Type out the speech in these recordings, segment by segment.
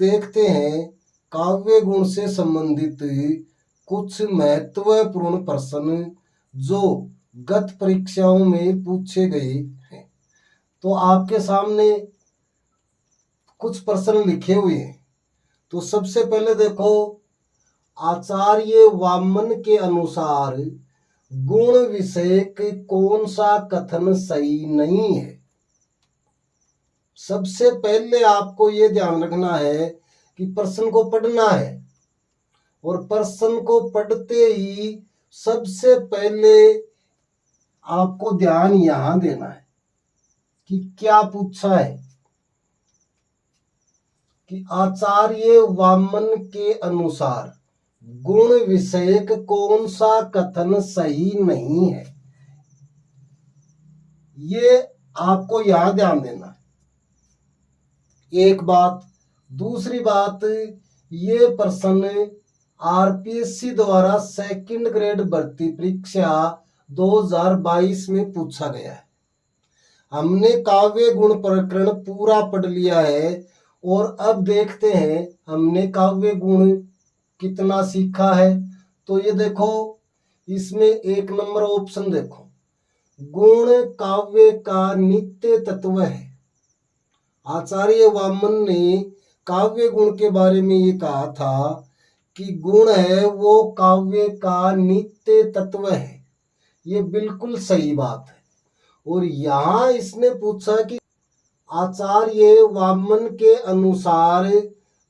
देखते हैं काव्य गुण से संबंधित कुछ महत्वपूर्ण प्रश्न जो गत परीक्षाओं में पूछे गए हैं। तो आपके सामने कुछ प्रश्न लिखे हुए हैं। तो सबसे पहले देखो, आचार्य वामन के अनुसार गुण विषयक कौन सा कथन सही नहीं है। सबसे पहले आपको ये ध्यान रखना है कि प्रश्न को पढ़ना है, और प्रश्न को पढ़ते ही सबसे पहले आपको ध्यान यहां देना है कि क्या पूछा है कि आचार्य वामन के अनुसार गुण विषयक कौन सा कथन सही नहीं है। ये आपको यहां ध्यान देना है, एक बात। दूसरी बात, ये प्रश्न आरपीएससी द्वारा सेकंड ग्रेड भर्ती परीक्षा 2022 में पूछा गया है। हमने काव्य गुण प्रकरण पूरा पढ़ लिया है, और अब देखते हैं हमने काव्य गुण कितना सीखा है। तो ये देखो, इसमें 1 नंबर ऑप्शन देखो, गुण काव्य का नित्य तत्व है। आचार्य वामन ने काव्य गुण के बारे में ये कहा था कि गुण है वो काव्य का नित्य तत्व है। ये बिल्कुल सही बात है। और यहाँ इसने पूछा कि आचार्य वामन के अनुसार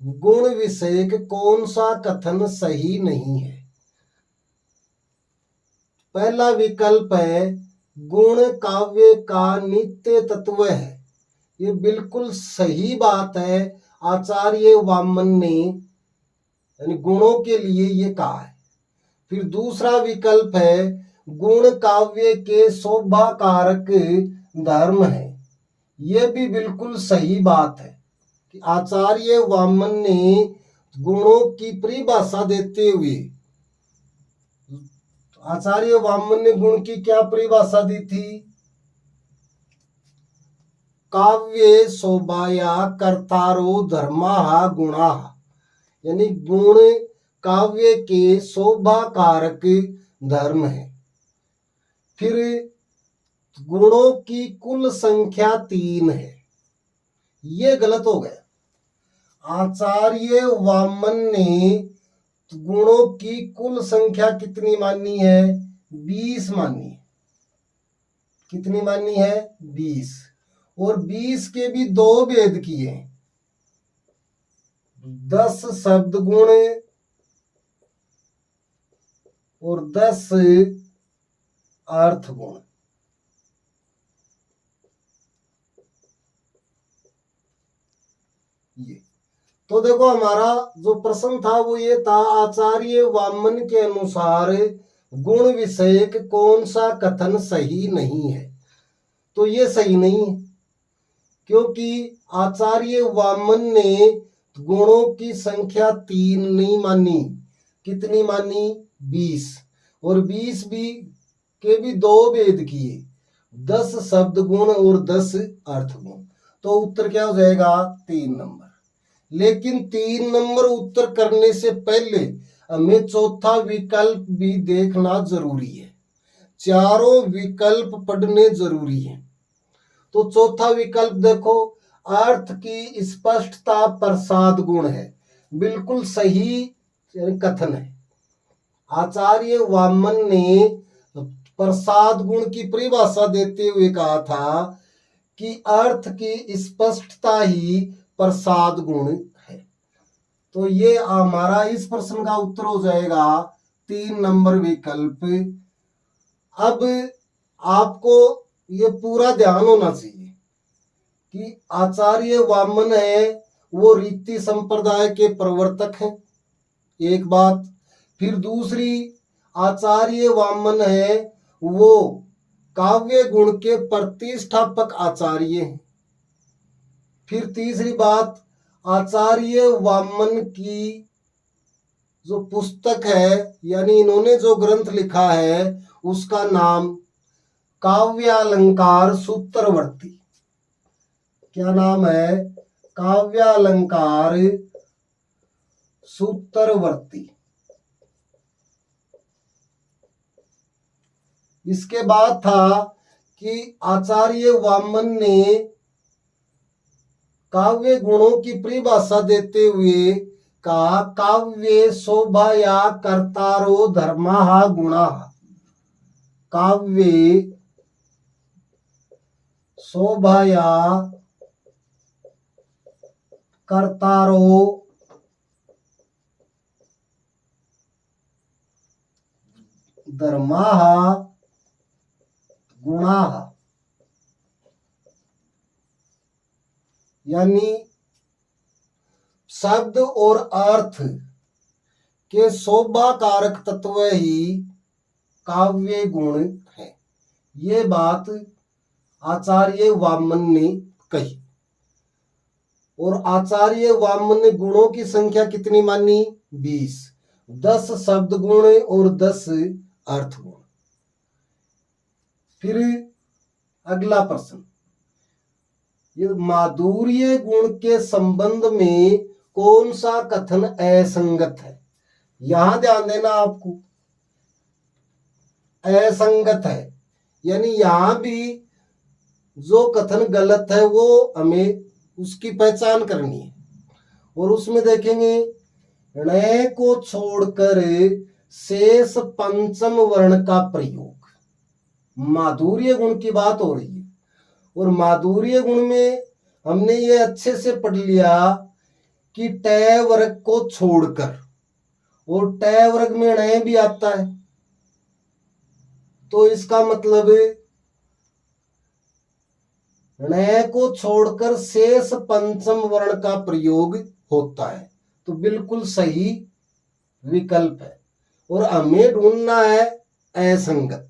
गुण विषयक कौन सा कथन सही नहीं है। पहला विकल्प है गुण काव्य का नित्य तत्व है। ये बिल्कुल सही बात है। आचार्य वामन ने यानी गुणों के लिए ये कहा है। फिर दूसरा विकल्प है गुण काव्य के शोभा कारक धर्म है। ये भी बिल्कुल सही बात है कि आचार्य वामन ने गुणों की परिभाषा देते हुए, आचार्य वामन ने गुण की क्या परिभाषा दी थी? काव्य शोभाया कर्तारो धर्मा गुणा, यानी गुण काव्य के शोभा कारक धर्म है। फिर गुणों की कुल संख्या 3 है। ये गलत हो गया। आचार्य वामन ने गुणों की कुल संख्या कितनी मानी है? 20 मानी है। कितनी मानी है? 20। और 20 के भी 2 भेद किए, 10 शब्द गुण और 10 अर्थ गुण। ये तो देखो, हमारा जो प्रश्न था वो ये था, आचार्य वामन के अनुसार गुण विषयक कौन सा कथन सही नहीं है। तो ये सही नहीं है, क्योंकि आचार्य वामन ने गुणों की संख्या 3 नहीं मानी। कितनी मानी? 20। और 20 के भी 2 भेद किए, 10 शब्द गुण और 10 अर्थ गुण। तो उत्तर क्या हो जाएगा? 3 नंबर। लेकिन 3 नंबर उत्तर करने से पहले हमें चौथा विकल्प भी देखना जरूरी है। चारों विकल्प पढ़ने जरूरी है। तो चौथा विकल्प देखो, अर्थ की स्पष्टता प्रसाद गुण है। बिल्कुल सही कथन है। आचार्य वामन ने प्रसाद गुण की परिभाषा देते हुए कहा था कि अर्थ की स्पष्टता ही प्रसाद गुण है। तो ये हमारा इस प्रश्न का उत्तर हो जाएगा 3 नंबर विकल्प। अब आपको ये पूरा ध्यान होना चाहिए कि आचार्य वामन है वो रीति संप्रदाय के प्रवर्तक हैं, एक बात। फिर दूसरी, आचार्य वामन है वो काव्य गुण के प्रतिष्ठापक आचार्य हैं। फिर तीसरी बात, आचार्य वामन की जो पुस्तक है, यानी इन्होंने जो ग्रंथ लिखा है, उसका नाम काव्यालंकार सूत्रवर्ती। क्या नाम है? काव्यालंकार सूत्रवर्ती। इसके बाद था कि आचार्य वामन ने काव्य गुणों की परिभाषा देते हुए कहा, काव्ये शोभाया कर्तारो धर्माः गुणाः। काव्ये शोभाया कर्तारो धर्माः गुणाः। यानी शब्द और अर्थ के शोभा कारक तत्व ही काव्य गुण है। ये बात आचार्य वामन ने कही। और आचार्य वामन ने गुणों की संख्या कितनी मानी? 20। 10 शब्द गुण और 10 अर्थ गुण। फिर अगला प्रश्न, ये माधुर्य गुण के संबंध में कौन सा कथन असंगत है? यहां ध्यान देना आपको, असंगत है, यानी यहां भी जो कथन गलत है वो हमें उसकी पहचान करनी है। और उसमें देखेंगे, ण को छोड़कर शेष पंचम वर्ण का प्रयोग, माधुर्य गुण की बात हो रही है। और माधुर्य गुण में हमने ये अच्छे से पढ़ लिया कि ट वर्ग को छोड़कर, और ट वर्ग में ण भी आता है, तो इसका मतलब ण को छोड़कर शेष पंचम वर्ण का प्रयोग होता है। तो बिल्कुल सही विकल्प है। और हमें ढूंढना है असंगत।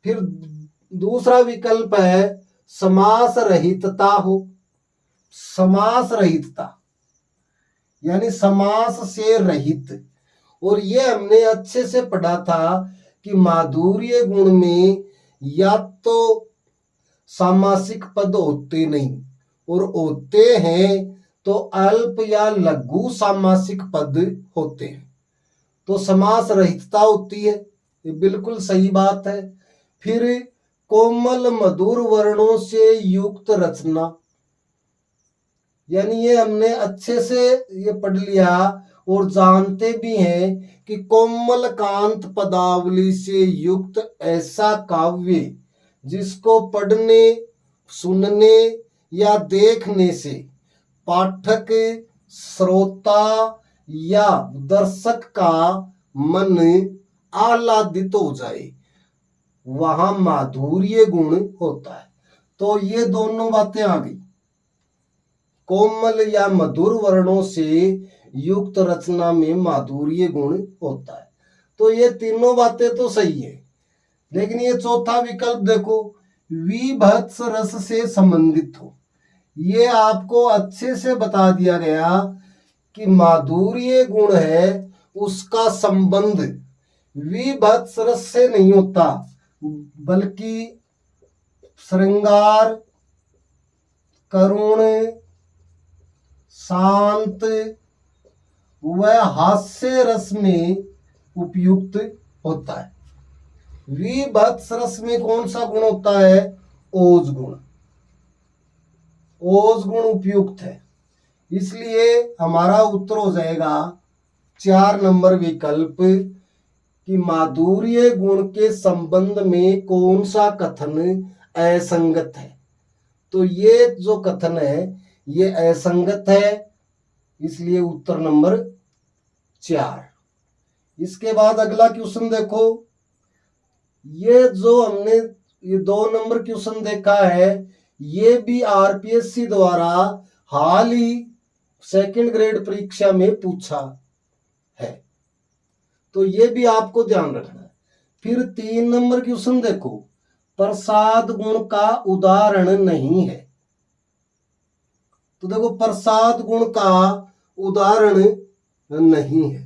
फिर दूसरा विकल्प है समास रहितता हो। समास रहितता यानी समास से रहित। और ये हमने अच्छे से पढ़ा था कि माधुर्य गुण में या तो सामासिक पद होते नहीं, और होते हैं तो अल्प या लघु सामासिक पद होते हैं, तो समास रहितता होती है। ये बिल्कुल सही बात है। फिर कोमल मधुर वर्णों से युक्त रचना, यानी ये हमने अच्छे से ये पढ़ लिया और जानते भी हैं कि कोमल कांत पदावली से युक्त ऐसा काव्य जिसको पढ़ने, सुनने या देखने से पाठक, श्रोता या दर्शक का मन आह्लादित हो जाए, वहां माधुर्य गुण होता है। तो ये दोनों बातें आ गई, कोमल या मधुर वर्णों से युक्त रचना में माधुर्य गुण होता है। तो ये तीनों बातें तो सही है, लेकिन ये चौथा विकल्प देखो, विभत्स रस से संबंधित हो। ये आपको अच्छे से बता दिया गया कि माधुर्य गुण है, उसका संबंध विभत्स रस से नहीं होता, बल्कि श्रृंगार, करुण, शांत व हास्य रस में उपयुक्त होता है। विभत्स रस में कौन सा गुण होता है? ओज गुण। ओज गुण उपयुक्त है, इसलिए हमारा उत्तर हो जाएगा 4 नंबर विकल्प कि माधुर्य गुण के संबंध में कौन सा कथन असंगत है। तो ये जो कथन है ये असंगत है, इसलिए उत्तर नंबर 4। इसके बाद अगला क्वेश्चन देखो, ये जो हमने ये 2 नंबर क्वेश्चन देखा है, ये भी आरपीएससी द्वारा हाल ही 2nd ग्रेड परीक्षा में पूछा है, तो ये भी आपको ध्यान रखना है। फिर 3 नंबर क्वेश्चन देखो, प्रसाद गुण का उदाहरण नहीं है। तो देखो प्रसाद गुण का उदाहरण नहीं है,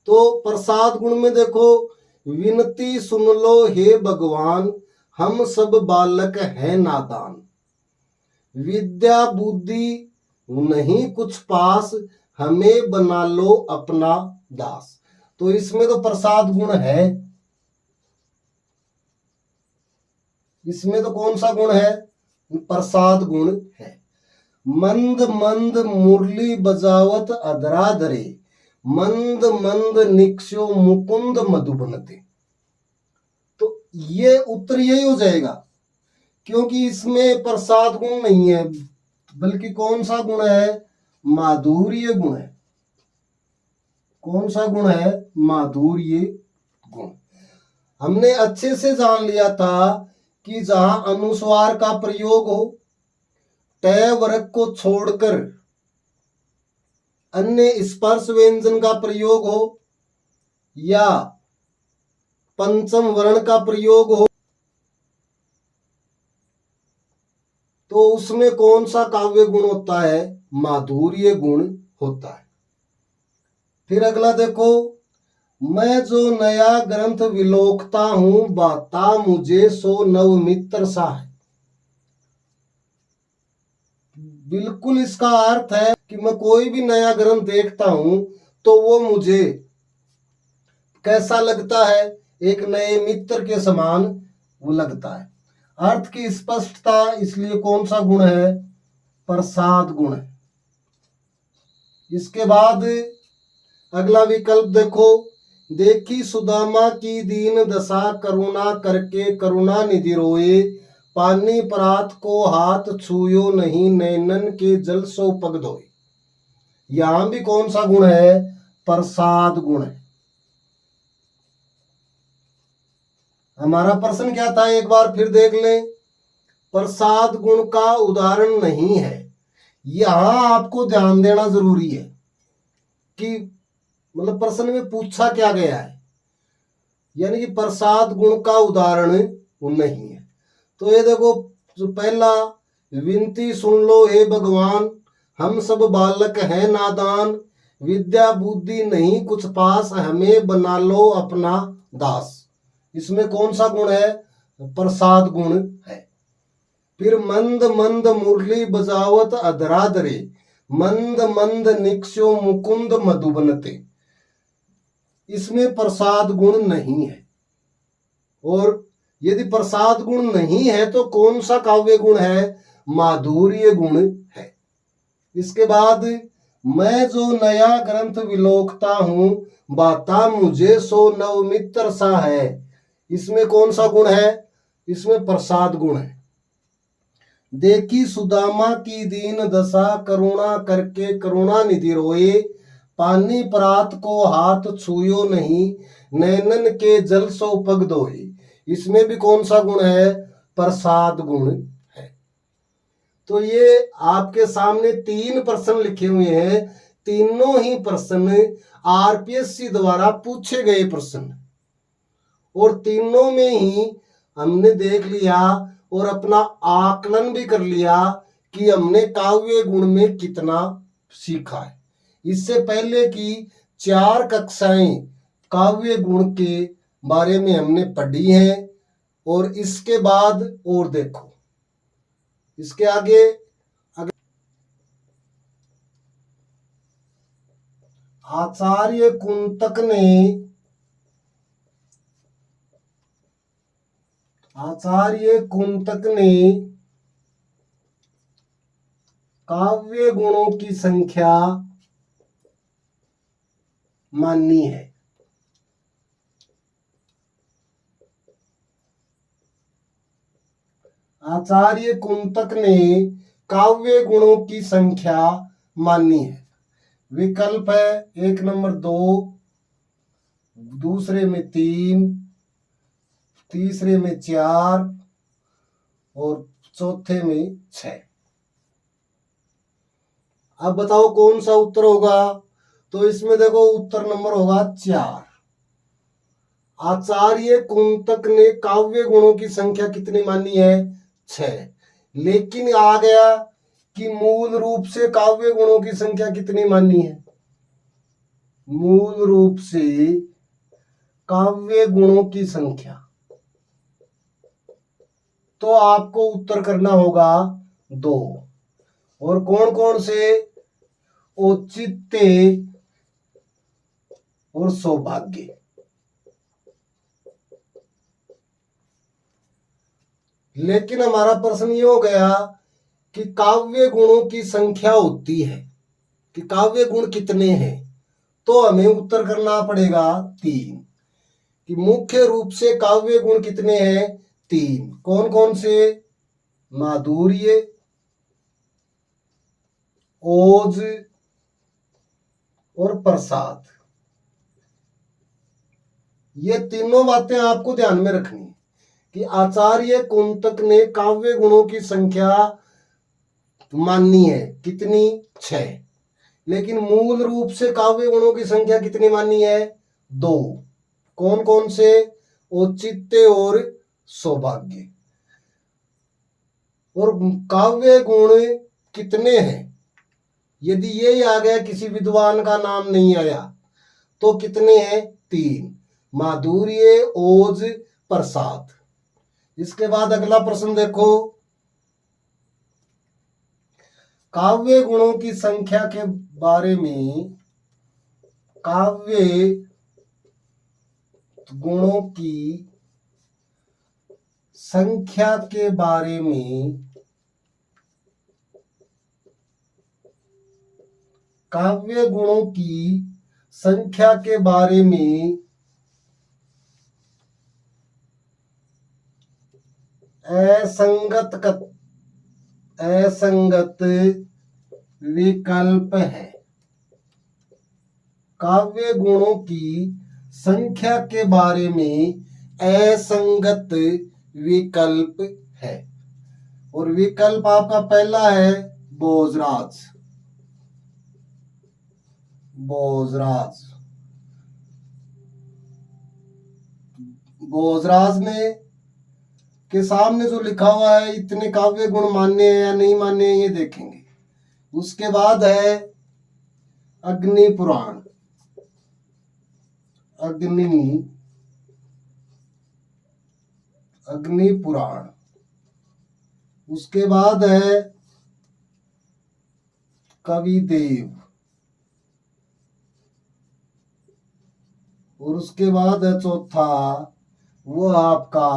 तो प्रसाद गुण में देखो, विनती सुन लो हे भगवान, हम सब बालक हैं नादान, विद्या बुद्धि नहीं कुछ पास, हमें बना लो अपना दास। तो इसमें तो प्रसाद गुण है, इसमें तो कौन सा गुण है? प्रसाद गुण है। मंद मंद मुरली बजावत अधरा धरे, मंद मंद निक्ष्यो मुकुंद मधुबनते। तो ये उत्तर यही हो जाएगा, क्योंकि इसमें प्रसाद गुण नहीं है, बल्कि कौन सा गुण है? माधुर्य गुण है। कौन सा गुण है? माधुर्य गुण। हमने अच्छे से जान लिया था कि जहां अनुस्वार का प्रयोग हो, तय वर्ग को छोड़कर अन्य स्पर्श व्यंजन का प्रयोग हो, या पंचम वर्ण का प्रयोग हो, तो उसमें कौन सा काव्य गुण होता है? माधुर्य गुण होता है। फिर अगला देखो, मैं जो नया ग्रंथ विलोकता हूं, बाता मुझे सो नव मित्र सा है। बिल्कुल इसका अर्थ है कि मैं कोई भी नया ग्रंथ देखता हूं तो वो मुझे कैसा लगता है? एक नए मित्र के समान वो लगता है। अर्थ की स्पष्टता, इसलिए कौन सा गुण है? प्रसाद गुण है। इसके बाद अगला विकल्प देखो, देखी सुदामा की दीन दशा, करुणा करके करुणा निधि रोए, पानी परात को हाथ छूयो नहीं, नैनन के जल सो पग धोए। यहां भी कौन सा गुण है? प्रसाद गुण है। हमारा प्रश्न क्या था, एक बार फिर देख लें। प्रसाद गुण का उदाहरण नहीं है। यहां आपको ध्यान देना जरूरी है कि मतलब प्रश्न में पूछा क्या गया है, यानी कि प्रसाद गुण का उदाहरण नहीं है। तो ये देखो, जो पहला, विनती सुन लो हे भगवान, हम सब बालक हैं नादान, विद्या बुद्धि नहीं कुछ पास, हमें बना लो अपना दास। इसमें कौन सा गुण है? प्रसाद गुण है। फिर मंद मंद मुरली बजावत अधरा धरे, मंद मंद निक्ष्यो मुकुंद मधुबनते। इसमें प्रसाद गुण नहीं है। और यदि प्रसाद गुण नहीं है तो कौन सा काव्य गुण है? माधुर्य गुण है। इसके बाद, मैं जो नया ग्रंथ विलोकता हूं, बाता मुझे सो नव मित्र सा है। इसमें कौन सा गुण है? इसमें प्रसाद गुण है। देखी सुदामा की दीन दशा, करुणा करके करुणा निधि रोए, पानी परात को हाथ छूयो नहीं, नैनन के जल सो पग धोए। इसमें भी कौन सा गुण है? प्रसाद गुण है। तो ये आपके सामने 3 प्रश्न लिखे हुए हैं। तीनों ही प्रश्न आरपीएससी द्वारा पूछे गए प्रश्न, और तीनों में ही हमने देख लिया और अपना आकलन भी कर लिया कि हमने काव्य गुण में कितना सीखा है। इससे पहले की 4 कक्षाएं काव्य गुण के बारे में हमने पढ़ी हैं, और इसके बाद और देखो, इसके आगे आचार्य कुंतक ने काव्य गुणों की संख्या मानी है। आचार्य कुंतक ने काव्य गुणों की संख्या मानी है। विकल्प है, 1 नंबर 2, दूसरे में 3, तीसरे में 4 और चौथे में 6। अब बताओ कौन सा उत्तर होगा? तो इसमें देखो, उत्तर नंबर होगा 4। आचार्य कुंतक ने काव्य गुणों की संख्या कितनी मानी है? 6। लेकिन आ गया कि मूल रूप से काव्य गुणों की संख्या कितनी मानी है? मूल रूप से काव्य गुणों की संख्या, तो आपको उत्तर करना होगा 2। और कौन कौन से? औचित्य और सौभाग्य। लेकिन हमारा प्रश्न ये हो गया कि काव्य गुणों की संख्या होती है कि काव्य गुण कितने हैं, तो हमें उत्तर करना पड़ेगा 3 कि मुख्य रूप से काव्य गुण कितने हैं, 3। कौन कौन से? माधुर्य, ओज और प्रसाद। ये तीनों बातें आपको ध्यान में रखनी है कि आचार्य कुंतक ने काव्य गुणों की संख्या मानी है कितनी, 6। लेकिन मूल रूप से काव्य गुणों की संख्या कितनी मानी है, 2। कौन कौन से? औचित्य और सौभाग्य। और काव्य गुण कितने हैं, यदि ये आ गया किसी विद्वान का नाम नहीं आया तो कितने हैं, 3। माधुर्य, ओज, प्रसाद। इसके बाद अगला प्रश्न देखो, काव्य गुणों की संख्या के बारे में, काव्य गुणों की संख्या के बारे में, काव्य गुणों की संख्या के बारे में असंगत विकल्प है। काव्य गुणों की संख्या के बारे में असंगत विकल्प है। और विकल्प आपका पहला है भोजराज। भोजराज ने के सामने जो लिखा हुआ है, इतने काव्य गुण मान्य है या नहीं मान्य है, ये देखेंगे। उसके बाद है अग्नि पुराण। अग्नि पुराण। उसके बाद है कवि देव। और उसके बाद है चौथा, वो आपका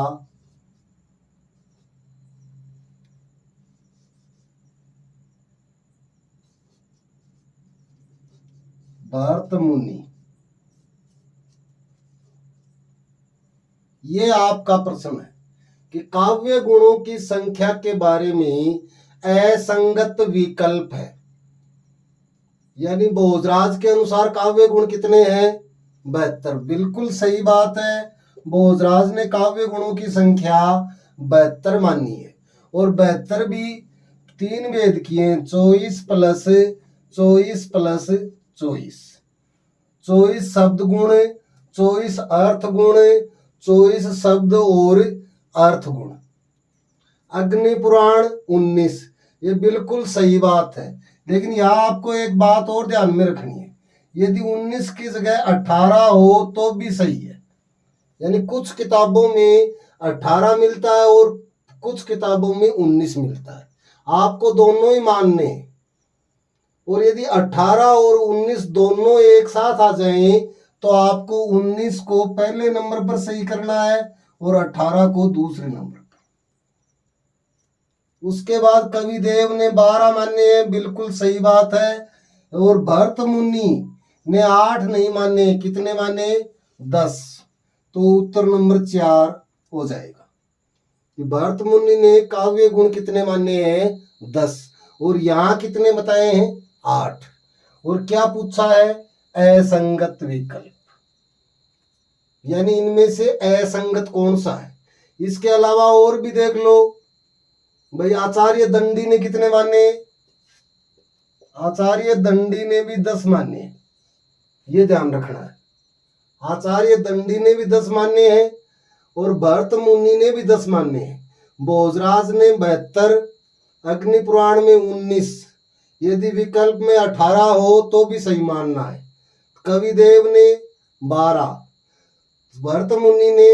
भरत मुनि। ये आपका प्रश्न है कि काव्य गुणों की संख्या के बारे में असंगत विकल्प है, यानी भोजराज के अनुसार काव्य गुण कितने हैं, 72। बिल्कुल सही बात है, भोजराज ने काव्य गुणों की संख्या 72 मानी है। और 72 भी 3 भेद किए, 24 प्लस 24 प्लस 24। 24 शब्द गुण, 24 अर्थ गुण, 24 शब्द और अर्थ गुण। अग्नि पुराण 19। ये बिल्कुल सही बात है, लेकिन यहाँ आपको एक बात और ध्यान में रखनी है, यदि 19 की जगह 18 हो तो भी सही है। यानी कुछ किताबों में 18 मिलता है और कुछ किताबों में 19 मिलता है, आपको दोनों ही मानने हैं। और यदि 18 और 19 दोनों एक साथ आ जाएं तो आपको 19 को पहले नंबर पर सही करना है और 18 को दूसरे नंबर पर। उसके बाद कवि देव ने 12 माने हैं, बिल्कुल सही बात है। और भरत मुनि ने 8 नहीं माने, कितने माने, 10। तो उत्तर नंबर 4 हो जाएगा कि भरत मुनि ने काव्य गुण कितने माने हैं, 10। और यहाँ कितने बताए हैं, 8। और क्या पूछा है, असंगत विकल्प, यानी इनमें से असंगत कौन सा है। इसके अलावा और भी देख लो भाई, आचार्य दंडी ने कितने माने, आचार्य दंडी ने भी 10 माने, ये ध्यान रखना है। आचार्य दंडी ने भी 10 माने हैं और भरत मुनि ने भी 10 माने हैं। भोजराज ने 72, अग्नि पुराण में 19, यदि विकल्प में 18 हो तो भी सही मानना है। कवि देव ने 12, भरत मुनि ने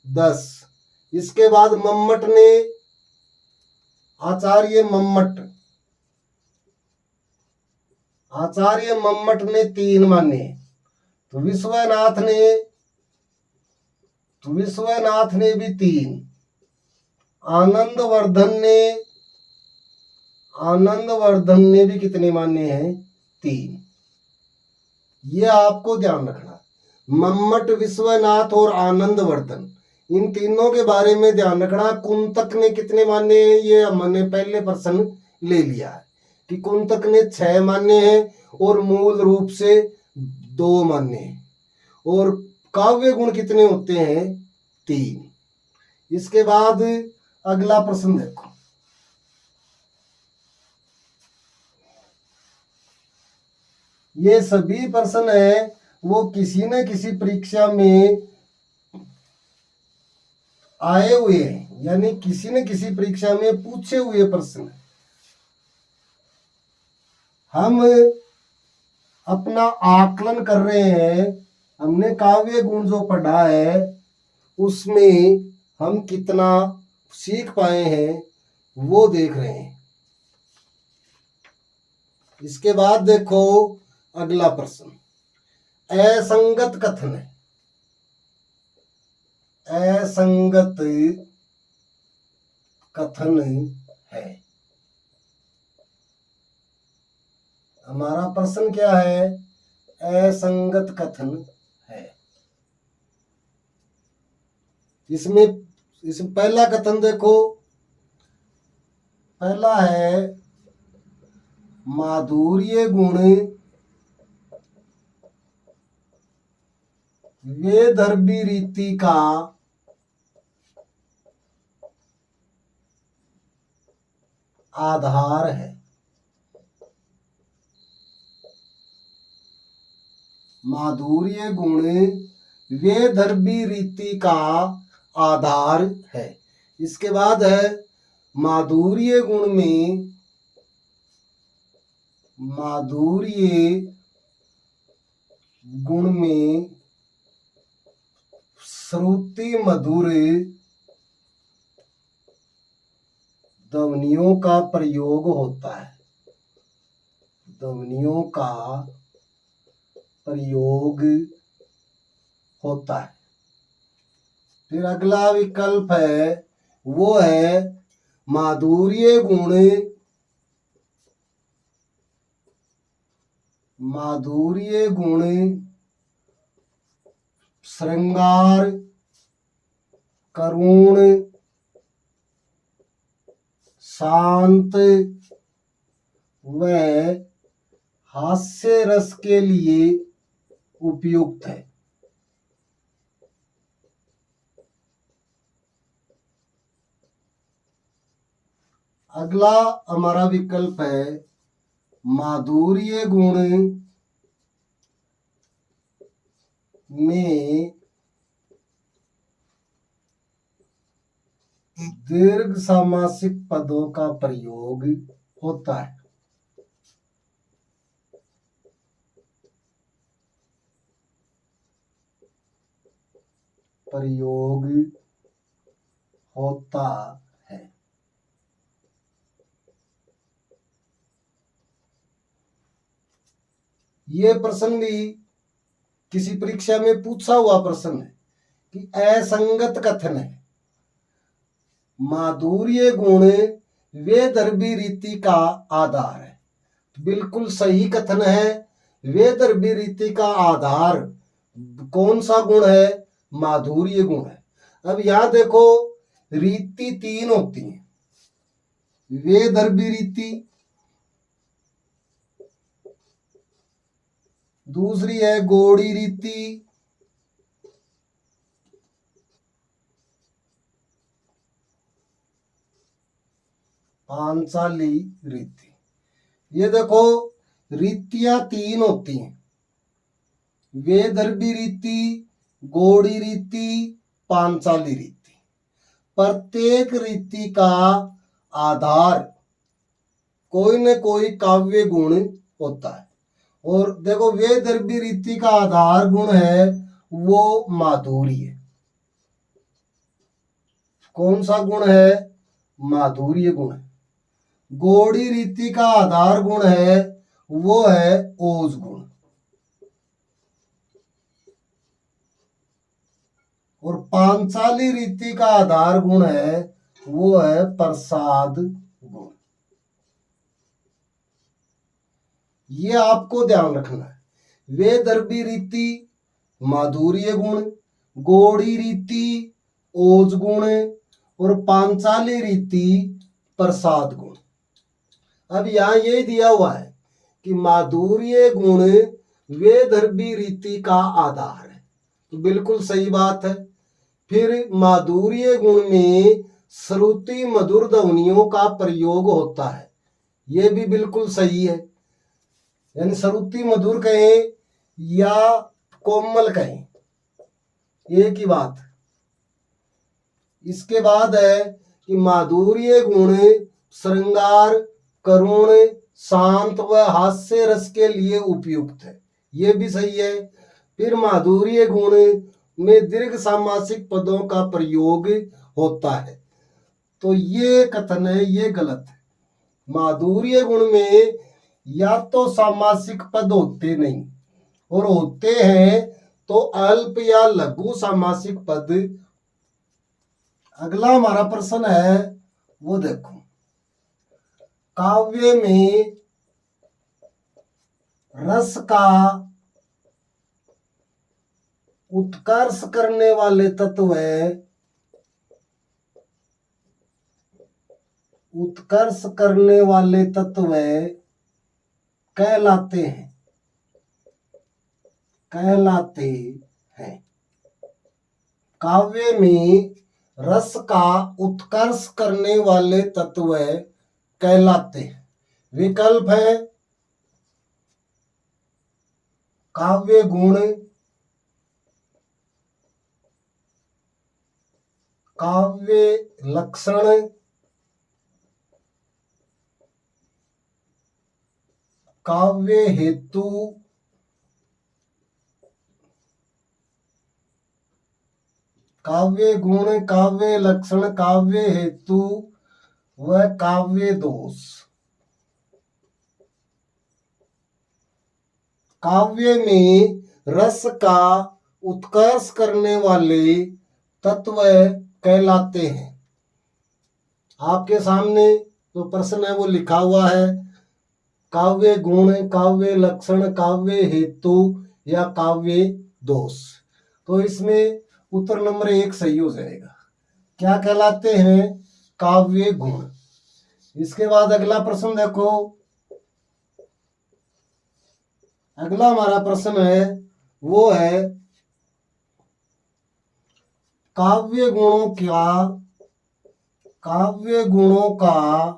10। इसके बाद मम्मट ने, आचार्य मम्मट आचार्य मम्मट ने 3 माने, तो विश्वनाथ ने भी 3, आनंदवर्धन ने भी कितने माने हैं? 3। ये आपको ध्यान रखना, मम्मट, विश्वनाथ और आनंदवर्धन, इन तीनों के बारे में ध्यान रखना। कुंतक ने कितने माने हैं? ये हमने पहले प्रश्न ले लिया है कि कुंतक ने 6 माने हैं और मूल रूप से 2 माने हैं। और काव्य गुण कितने होते हैं? 3। इसके बाद अगला प्रश्न देखो, ये सभी प्रश्न है वो किसी न किसी परीक्षा में आए हुए हैं, यानी किसी न किसी परीक्षा में पूछे हुए प्रश्न। हम अपना आकलन कर रहे हैं, हमने काव्य गुण जो पढ़ा है उसमें हम कितना सीख पाए हैं वो देख रहे हैं। इसके बाद देखो अगला प्रश्न, असंगत कथन है। असंगत कथन है। हमारा प्रश्न क्या है? असंगत कथन है। इसमें पहला कथन देखो, पहला है माधुर्य गुण वेदर्भी रीति का आधार है। माधुर्य गुण वेदर्भी रीति का आधार है। इसके बाद है माधुर्य गुण में श्रुति मधुर ध्वनियों का प्रयोग होता है। ध्वनियों का प्रयोग होता है। फिर अगला विकल्प है वो है माधुर्य गुण श्रृंगार, करुण, शांत व हास्य रस के लिए उपयुक्त है। अगला हमारा विकल्प है माधुर्य गुण में दीर्घ समासिक पदों का प्रयोग होता है। प्रयोग होता है। ये प्रश्न भी किसी परीक्षा में पूछा हुआ प्रश्न है कि असंगत कथन है। माधुर्य गुण वेदर्भी रीति का आधार है। बिल्कुल सही कथन है। वेदर्भी रीति का आधार कौन सा गुण है? माधुर्य गुण है। अब यहां देखो रीति 3 होती है। वेदर्भी रीति, दूसरी है गौड़ी रीति, पांचाली रीति। ये देखो रीतियां 3 होती हैं, वेदर्भी रीति, गौड़ी रीति, पांचाली रीति। प्रत्येक रीति का आधार कोई न कोई काव्य गुण होता है। और देखो वेदर्भी रीति का आधार गुण है वो माधुर्य। कौन सा गुण है? माधुर्य गुण है। गौड़ी रीति का आधार गुण है वो है ओज गुण। और पांचाली रीति का आधार गुण है वो है प्रसाद गुण। ये आपको ध्यान रखना है। वेदर्भी रीति माधुर्य गुण, गौड़ी रीति ओज गुण और पांचाली रीति प्रसाद गुण। अब यहां ये दिया हुआ है कि माधुर्य गुण वेदर्भी रीति का आधार है, तो बिल्कुल सही बात है। फिर माधुर्य गुण में श्रुति मधुर ध्वनियों का प्रयोग होता है, यह भी बिल्कुल सही है। यानी श्रुति मधुर कहें या कोमल कहें, एक ही बात। इसके बाद है कि माधुर्य गुण श्रृंगार, करुण, शांत व हास्य रस के लिए उपयुक्त है, ये भी सही है। फिर माधुर्य गुण में दीर्घ सामासिक पदों का प्रयोग होता है, तो ये कथन है, ये गलत है। माधुर्य गुण में या तो सामासिक पद होते नहीं, और होते हैं तो अल्प या लघु सामासिक पद। अगला हमारा प्रश्न है वो देखो, काव्य में रस का उत्कर्ष करने वाले तत्व कहलाते हैं। काव्य में रस का उत्कर्ष करने वाले तत्व कहलाते हैं। विकल्प है काव्य गुण, काव्य लक्षण, काव्य हेतु, काव्य गुण, काव्य लक्षण, काव्य हेतु व काव्य दोष। काव्य में रस का उत्कर्ष करने वाले तत्व कहलाते हैं। आपके सामने जो प्रश्न है वो लिखा हुआ है, काव्य गुण, काव्य लक्षण, काव्य हेतु या काव्य दोष। तो इसमें उत्तर नंबर 1 सही हो जाएगा। क्या कहलाते हैं? काव्य गुण। इसके बाद अगला प्रश्न देखो, अगला हमारा प्रश्न है वो है काव्य गुणों का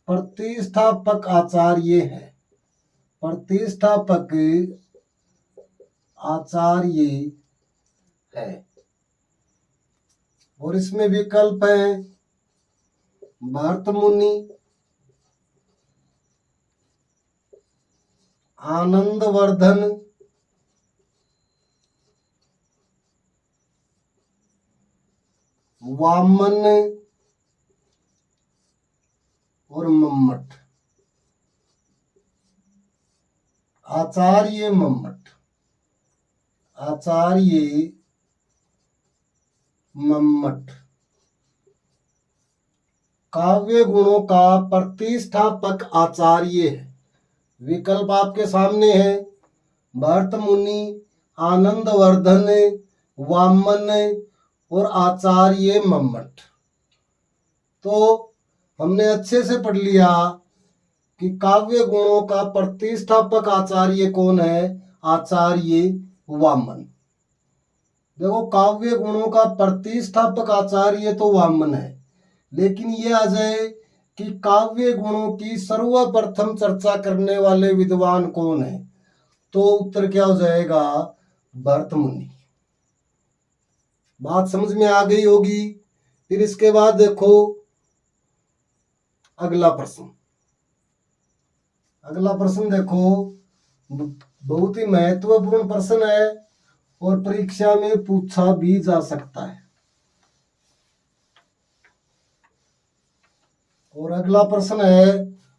प्रतिष्ठापक आचार्य है। प्रतिष्ठापक आचार्य है, और इसमें विकल्प है भर्तमुनि, आनंदवर्धन, वामन और मम्मट। आचार्य मम्मट काव्य गुणों का प्रतिष्ठापक आचार्य है। विकल्प आपके सामने है भर्तमुनि, आनंदवर्धन, वामन और आचार्य मम्मट। तो हमने अच्छे से पढ़ लिया कि काव्य गुणों का प्रतिष्ठापक आचार्य कौन है? आचार्य वामन। देखो, काव्य गुणों का प्रतिष्ठापक आचार्य तो वामन है, लेकिन ये आ जाए कि काव्य गुणों की सर्वप्रथम चर्चा करने वाले विद्वान कौन है, तो उत्तर क्या हो जाएगा? भर्तमुनि। बात समझ में आ गई होगी। फिर इसके बाद देखो अगला प्रश्न देखो, बहुत ही महत्वपूर्ण प्रश्न है और परीक्षा में पूछा भी जा सकता है। और अगला प्रश्न है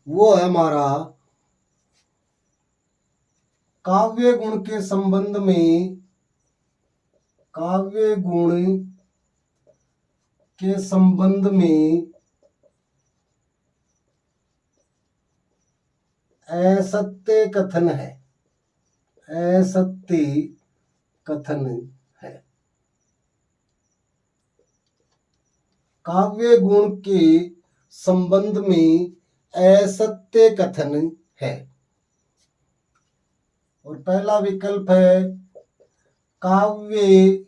वो है हमारा काव्य गुण के संबंध में, काव्य गुण के संबंध में असत्य कथन है, असत्य कथन है। काव्य गुण के संबंध में असत्य कथन है। और पहला विकल्प है काव्य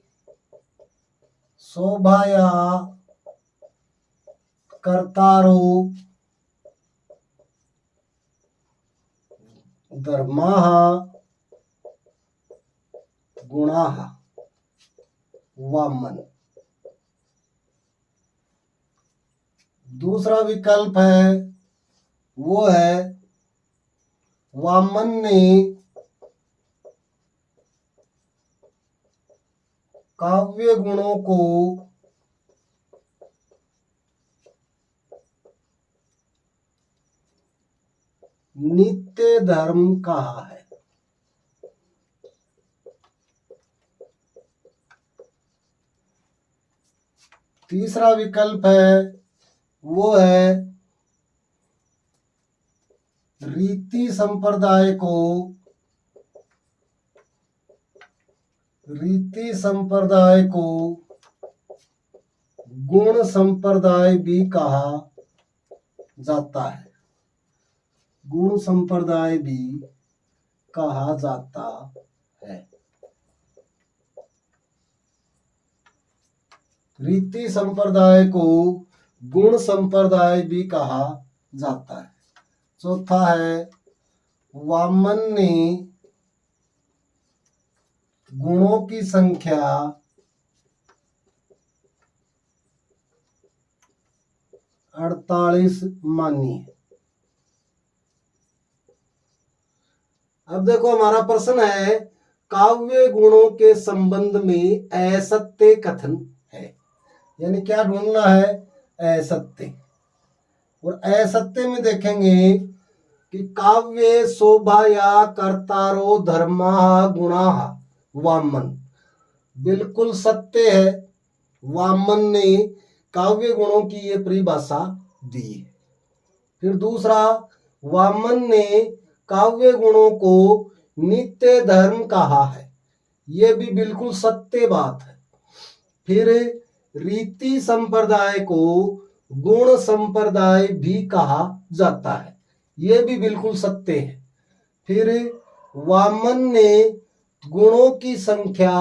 शोभाया कर्तारो धर्माः गुणाः वामन। दूसरा विकल्प है वो है वामन ने काव्य गुणों को नित्य धर्म कहा है। तीसरा विकल्प है वो है रीति संप्रदाय को, रीति संप्रदाय को गुण संप्रदाय भी कहा जाता है, गुण संप्रदाय भी कहा जाता है। रीति संप्रदाय को गुण संप्रदाय भी कहा जाता है। चौथा है वामन ने गुणों की संख्या 48 मानी है। अब देखो हमारा प्रश्न है काव्य गुणों के संबंध में असत्य कथन है, यानी क्या ढूंढना है, असत्य। और असत्य में देखेंगे कि काव्य शोभाया कर्तारो धर्मा गुणा वामन, बिल्कुल सत्य है, वामन ने काव्य गुणों की ये परिभाषा दी है। फिर दूसरा वामन ने काव्य गुणों को नित्य धर्म कहा है, ये भी बिल्कुल सत्य बात है। फिर रीति संप्रदाय को गुण संप्रदाय भी कहा जाता है, ये भी बिल्कुल सत्य है। फिर वामन ने गुणों की संख्या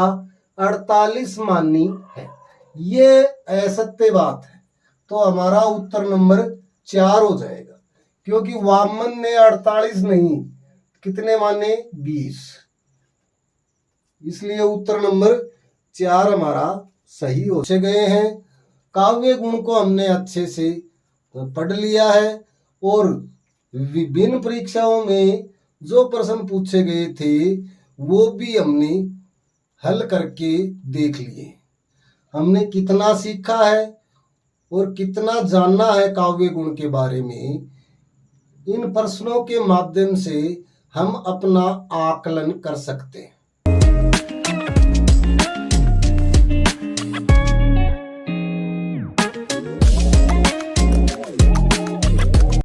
48 मानी है, ये असत्य बात है। तो हमारा उत्तर नंबर 4 हो जाएगा, क्योंकि वामन ने 48 नहीं, कितने माने, 20, इसलिए उत्तर नंबर 4 हमारा सही हो गए हैं। काव्य गुण को हमने अच्छे से पढ़ लिया है और विभिन्न परीक्षाओं में जो प्रश्न पूछे गए थे वो भी हमने हल करके देख लिए। हमने कितना सीखा है और कितना जानना है काव्य गुण के बारे में, इन प्रश्नों के माध्यम से हम अपना आकलन कर सकते हैं।